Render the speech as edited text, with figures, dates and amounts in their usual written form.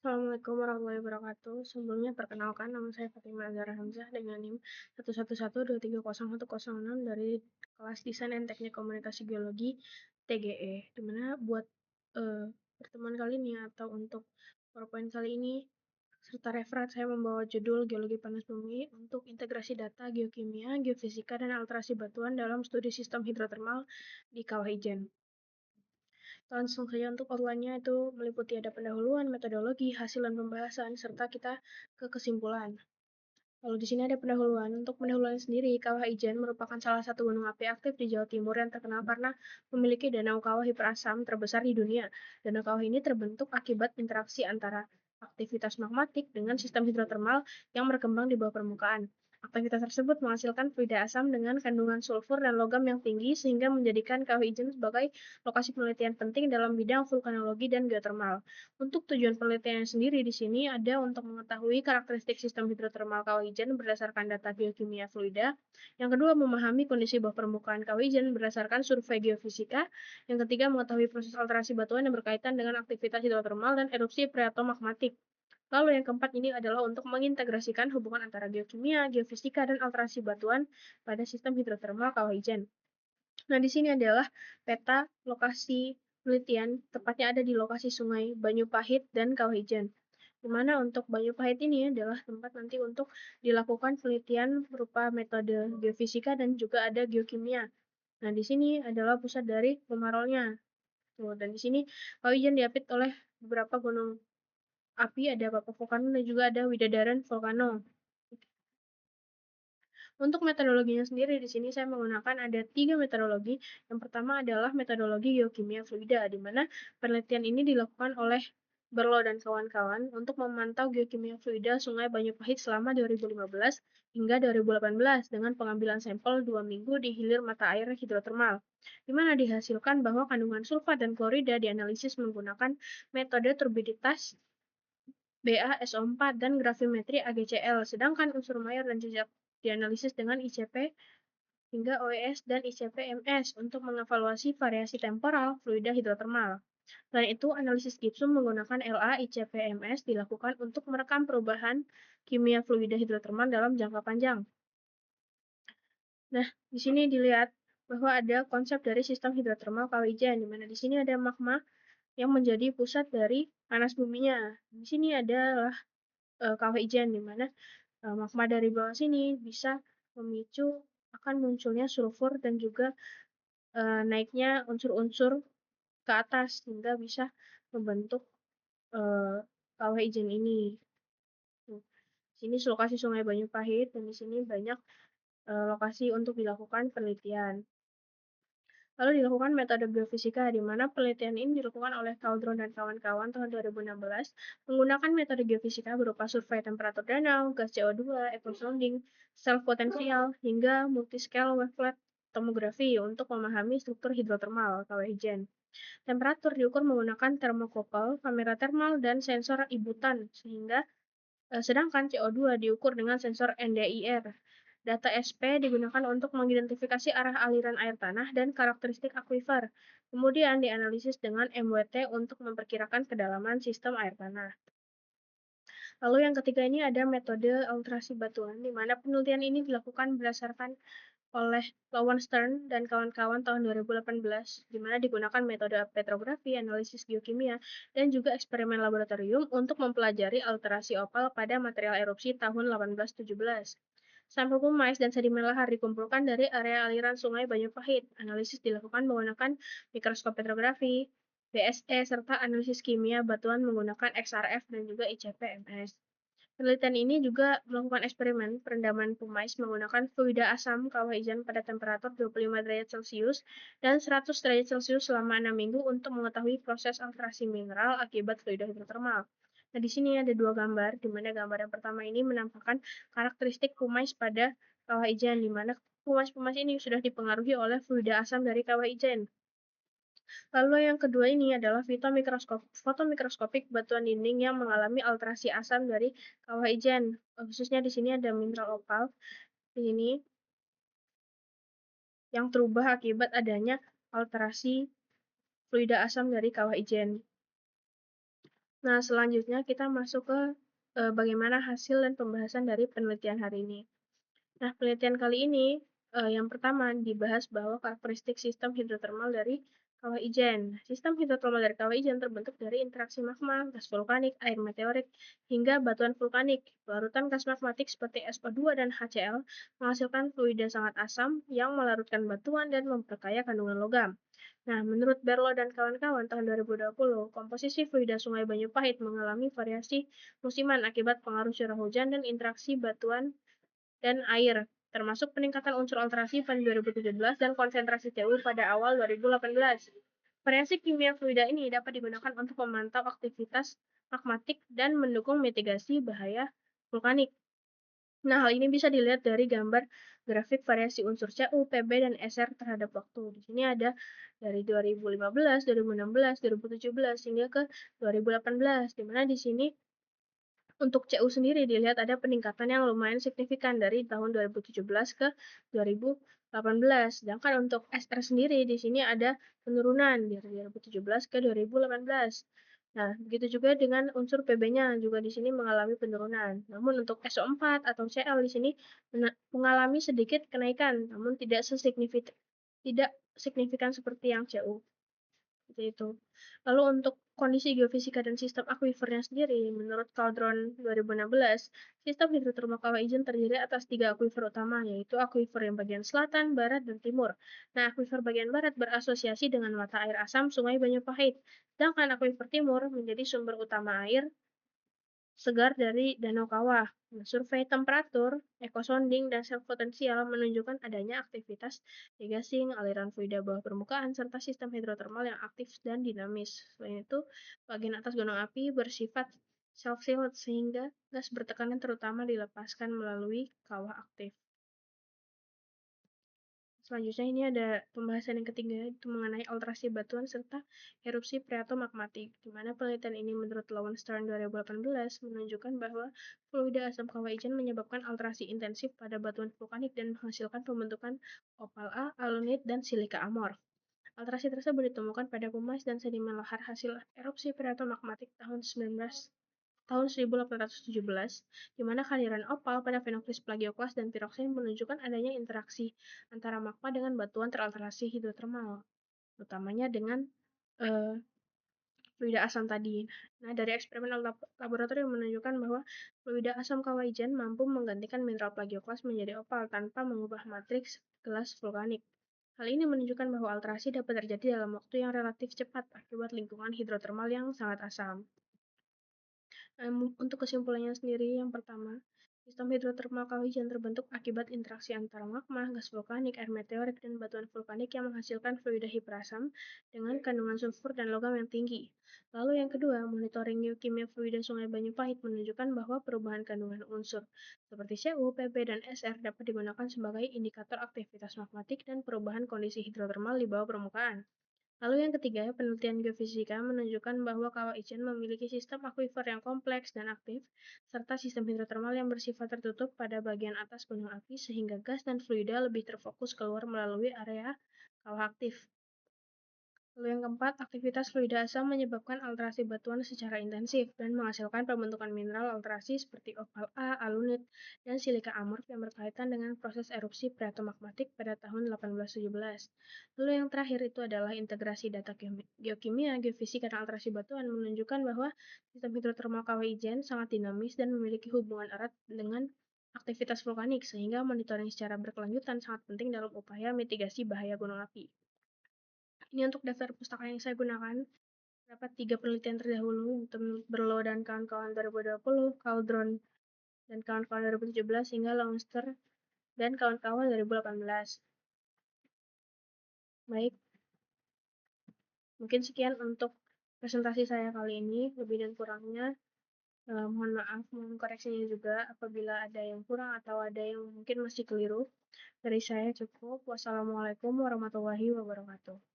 Assalamualaikum warahmatullahi wabarakatuh. Sebelumnya perkenalkan nama saya Fatimah Azhara Hamzah dengan NIM 11112301006 dari kelas Desain dan Teknik Komunikasi Geologi TGE. Dimana buat pertemuan kali ini atau untuk PowerPoint kali ini serta referat saya membawa judul Geologi Panas Bumi untuk integrasi data geokimia, geofisika, dan alterasi batuan dalam studi sistem hidrotermal di Kawah Ijen. Langsung saja untuk outline-nya itu meliputi ada pendahuluan, metodologi, hasil dan pembahasan, serta kita ke kesimpulan. Lalu di sini ada pendahuluan. Untuk pendahuluan sendiri, Kawah Ijen merupakan salah satu gunung api aktif di Jawa Timur yang terkenal karena memiliki danau kawah hiperasam terbesar di dunia. Danau kawah ini terbentuk akibat interaksi antara aktivitas magmatik dengan sistem hidrotermal yang berkembang di bawah permukaan. Aktivitas tersebut menghasilkan fluida asam dengan kandungan sulfur dan logam yang tinggi sehingga menjadikan Kawah Ijen sebagai lokasi penelitian penting dalam bidang vulkanologi dan geotermal. Untuk tujuan penelitian sendiri di sini ada untuk mengetahui karakteristik sistem hidrotermal Kawah Ijen berdasarkan data geokimia fluida. Yang kedua, memahami kondisi bawah permukaan Kawah Ijen berdasarkan survei geofisika. Yang ketiga, mengetahui proses alterasi batuan yang berkaitan dengan aktivitas hidrotermal dan erupsi preatomagmatik. Lalu yang keempat ini adalah untuk mengintegrasikan hubungan antara geokimia, geofisika, dan alterasi batuan pada sistem hidrotermal Kawah Ijen. Nah, di sini adalah peta lokasi penelitian, tepatnya ada di lokasi Sungai Banyupahit dan Kawah Ijen. Di mana untuk Banyupahit ini adalah tempat nanti untuk dilakukan penelitian berupa metode geofisika dan juga ada geokimia. Nah, di sini adalah pusat dari pemarolnya. Tuh, dan di sini Kawah Ijen diapit oleh beberapa gunung api, ada Papa Volcano dan juga ada Widadaran Volcano. Untuk metodologinya sendiri di sini saya menggunakan ada 3 metodologi. Yang pertama adalah metodologi geokimia fluida, di mana penelitian ini dilakukan oleh Berlo dan kawan-kawan untuk memantau geokimia fluida Sungai Banyupahit selama 2015 hingga 2018 dengan pengambilan sampel 2 minggu di hilir mata air hidrotermal, di mana dihasilkan bahwa kandungan sulfat dan klorida dianalisis menggunakan metode turbiditas BaSO4 dan gravimetri AgCl, sedangkan unsur mayor dan jejak dianalisis dengan ICP hingga OES dan ICP-MS untuk mengevaluasi variasi temporal fluida hidrotermal. Selain itu, analisis gipsum menggunakan LA ICP-MS dilakukan untuk merekam perubahan kimia fluida hidrotermal dalam jangka panjang. Nah, di sini dilihat bahwa ada konsep dari sistem hidrotermal Kawah Ijen, di mana di sini ada magma yang menjadi pusat dari panas buminya. Di sini adalah Kawah Ijen, di mana magma dari bawah sini bisa memicu akan munculnya sulfur dan juga naiknya unsur-unsur ke atas hingga bisa membentuk Kawah Ijen ini. Sini lokasi Sungai Banyupahit dan di sini banyak lokasi untuk dilakukan penelitian. Lalu dilakukan metode geofisika, di mana penelitian ini dilakukan oleh Caldron dan kawan-kawan tahun 2016 menggunakan metode geofisika berupa survei temperatur danau, gas CO2, echo sounding, self potensial, hingga multiscale wavelet tomografi untuk memahami struktur hidrotermal Kawah Ijen. Temperatur diukur menggunakan termokopel, kamera termal, dan sensor ibutan, sedangkan CO2 diukur dengan sensor NDIR. Data SP digunakan untuk mengidentifikasi arah aliran air tanah dan karakteristik akuifer. Kemudian dianalisis dengan MWT untuk memperkirakan kedalaman sistem air tanah. Lalu yang ketiga ini ada metode alterasi batuan, di mana penelitian ini dilakukan berdasarkan oleh Lowenstern dan kawan-kawan tahun 2018, di mana digunakan metode petrografi, analisis geokimia, dan juga eksperimen laboratorium untuk mempelajari alterasi opal pada material erupsi tahun 1817. Sampel pemais dan sedimen lahar dikumpulkan dari area aliran Sungai Banyupahit. Analisis dilakukan menggunakan mikroskop petrografi, BSE, serta analisis kimia batuan menggunakan XRF dan juga ICP-MS. Penelitian ini juga melakukan eksperimen perendaman pemais menggunakan fluida asam Kawah Ijen pada temperatur 25 derajat Celcius dan 100 derajat Celcius selama 6 minggu untuk mengetahui proses alterasi mineral akibat fluida hidrotermal. Nah, di sini ada dua gambar, di mana gambar yang pertama ini menampilkan karakteristik pemais pada Kawah Ijen, di mana pemais-pemais ini sudah dipengaruhi oleh fluida asam dari Kawah Ijen. Lalu yang kedua ini adalah fotomikroskopik batuan dinding yang mengalami alterasi asam dari Kawah Ijen. Khususnya di sini ada mineral opal di sini yang terubah akibat adanya alterasi fluida asam dari Kawah Ijen. Nah, selanjutnya kita masuk ke bagaimana hasil dan pembahasan dari penelitian hari ini. Nah, penelitian kali ini yang pertama dibahas bahwa karakteristik sistem hidrotermal dari kawah ijen. Sistem hidrotermal dari kawah ijen terbentuk dari interaksi magma, gas vulkanik, air meteorik, hingga batuan vulkanik. Larutan gas magmatik seperti SO2 dan HCl menghasilkan fluida sangat asam yang melarutkan batuan dan memperkaya kandungan logam. Nah, menurut Berlo dan kawan-kawan tahun 2020, komposisi fluida Sungai Banyupahit mengalami variasi musiman akibat pengaruh curah hujan dan interaksi batuan dan air, termasuk peningkatan unsur alterasi pada 2017 dan konsentrasi CO pada awal 2018. Variasi kimia fluida ini dapat digunakan untuk memantau aktivitas magmatik dan mendukung mitigasi bahaya vulkanik. Nah, hal ini bisa dilihat dari gambar grafik variasi unsur Cu, Pb, dan Sr terhadap waktu. Di sini ada dari 2015, 2016, 2017, hingga ke 2018, di mana di sini untuk Cu sendiri dilihat ada peningkatan yang lumayan signifikan dari tahun 2017 ke 2018. Sedangkan untuk Sr sendiri di sini ada penurunan dari 2017 ke 2018. Nah, begitu juga dengan unsur Pb-nya juga di sini mengalami penurunan. Namun untuk SO4 atau Cl di sini mengalami sedikit kenaikan, namun tidak signifikan seperti yang Cu. Seperti itu. Lalu untuk kondisi geofisika dan sistem akuifernya sendiri, menurut Caldron 2016, sistem hidrotermal kawah ijen terdiri atas 3 akuifer utama, yaitu akuifer yang bagian selatan, barat, dan timur. Nah, akuifer bagian barat berasosiasi dengan mata air asam Sungai Banyupahit, sedangkan akuifer timur menjadi sumber utama air segar dari Danau Kawah. Nah, survei temperatur, ekosonding, dan sel potensial menunjukkan adanya aktivitas degasing, aliran fluida bawah permukaan, serta sistem hidrotermal yang aktif dan dinamis. Selain itu, bagian atas gunung api bersifat self-sealed sehingga gas bertekanan terutama dilepaskan melalui kawah aktif. Selanjutnya ini ada pembahasan yang ketiga, itu mengenai alterasi batuan serta erupsi magmatik, di mana penelitian ini menurut Lowenstein 2018 menunjukkan bahwa fluida asam kawah ijen menyebabkan alterasi intensif pada batuan vulkanik dan menghasilkan pembentukan opal A, alunit, dan silika amorf. Alterasi tersebut ditemukan pada pumas dan sedimen lahar hasil erupsi magmatik tahun 1817, di mana kehadiran opal pada fenoklis plagioklas dan piroksin menunjukkan adanya interaksi antara magma dengan batuan teralterasi hidrotermal, utamanya dengan uh, fluida asam tadi. Nah, dari eksperimen laboratorium menunjukkan bahwa fluida asam kawah ijen mampu menggantikan mineral plagioklas menjadi opal tanpa mengubah matriks gelas vulkanik. Hal ini menunjukkan bahwa alterasi dapat terjadi dalam waktu yang relatif cepat akibat lingkungan hidrotermal yang sangat asam. Untuk kesimpulannya sendiri, yang pertama, sistem hidrotermal kawah ijen terbentuk akibat interaksi antara magma, gas vulkanik, air meteorik, dan batuan vulkanik yang menghasilkan fluida hiperasam dengan kandungan sulfur dan logam yang tinggi. Lalu yang kedua, monitoring geokimia fluida Sungai Banyupahit menunjukkan bahwa perubahan kandungan unsur seperti Cu, Pb, dan Sr dapat digunakan sebagai indikator aktivitas magmatik dan perubahan kondisi hidrotermal di bawah permukaan. Lalu yang ketiga, penelitian geofisika menunjukkan bahwa kawah ijen memiliki sistem akuifer yang kompleks dan aktif, serta sistem hidrotermal yang bersifat tertutup pada bagian atas gunung api sehingga gas dan fluida lebih terfokus keluar melalui area kawah aktif. Lalu yang keempat, aktivitas fluida asam menyebabkan alterasi batuan secara intensif dan menghasilkan pembentukan mineral alterasi seperti opal A, alunit, dan silika amorf yang berkaitan dengan proses erupsi magmatik pada tahun 1817. Lalu yang terakhir itu adalah integrasi data geokimia, geofisika, dan alterasi batuan menunjukkan bahwa sistem hidrotermal kawah ijen sangat dinamis dan memiliki hubungan erat dengan aktivitas vulkanik, sehingga monitoring secara berkelanjutan sangat penting dalam upaya mitigasi bahaya gunung api. Ini untuk daftar pustaka yang saya gunakan. Dapat 3 penelitian terdahulu, Berlo dan kawan-kawan 2020, Caldron dan kawan-kawan 2017, hingga Longster dan kawan-kawan 2018. Baik, mungkin sekian untuk presentasi saya kali ini. Lebih dan kurangnya, mohon maaf, mohon koreksinya juga apabila ada yang kurang atau ada yang mungkin masih keliru. Dari saya cukup. Wassalamualaikum warahmatullahi wabarakatuh.